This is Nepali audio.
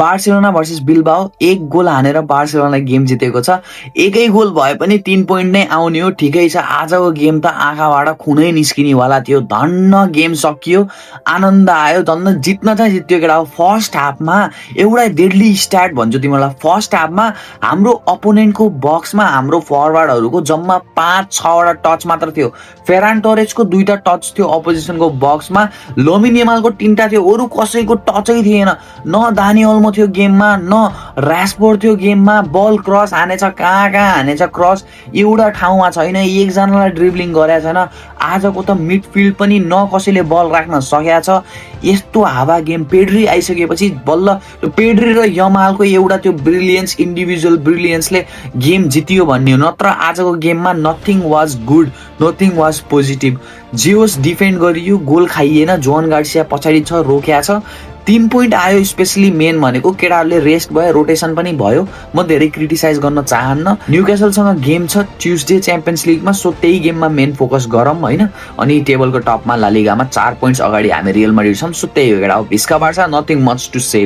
बार्सिलोना भर्सेस बिल्बाओ 1 गोल हानेर बार्सिलोना गेम जितेको छ। एकै गोल भए पनि 3 पोइन्ट नै आउने हो, ठिकै छ। आजको गेम त आँखाबाट खुनै निस्किनेवाला थियो। धन्न गेम सकियो, आनन्द आयो, धन्न जित्न चाहिँ जित्यो केटा हो। फर्स्ट हाफमा एउटा डेडली स्ट्याट भन्छु तिमीलाई। फर्स्ट हाफमा हाम्रो अपोनेन्टको बक्समा हाम्रो फरवार्डहरूको जम्मा 5-6 वटा टच मात्र थियो। फेरान टोरेसको 2टा टच थियो अपोजिसनको बक्समा, लामिन यामालको 3टा थियो, अरू कसैको टचै थिएन। न दानी अल्मो थियो गेममा, न र्यासफोर्ड थियो गेममा। बल क्रस हानेछ, कहाँ हानेछ क्रस, एउटा ठाउँमा छैन, एकजनालाई ड्रिब्लिङ गरेको छैन। आजको त मिडफिल्ड पनि न कसैले बल राख्न सकेको छ। यस्तो हावा गेम। पेड्री आइसकेपछि बल्ल पेड्री र यमालको एउटा त्यो ब्रिलियन्स, इन्डिभिजुअल ब्रिलियन्सले गेम जितियो भन्ने हो। नत्र आजको गेममा nothing was good, nothing was positive. जे होस् डिफेन्ड गरियो, गोल खाइएन। जोन गार्सिया पछाडि छ, रोक्या छ। 3 पोइन्ट आयो। स्पेसली मेन भनेको केटाहरूले रेस्ट भयो, रोटेसन पनि भयो। म धेरै क्रिटिसाइज गर्न चाहन्न। न्युक्यासलसँग गेम छ ट्युसडे च्याम्पियन्स लिगमा, सो त्यही गेममा मेन फोकस गरौँ होइन। अनि टेबलको टपमा ला लिगामा 4 पोइन्ट्स अगाडि हामी रियल माड्रिड छौँ। सो त्यही हो केटा हो। भिस्का बार्सा, नथिङ मच टु से।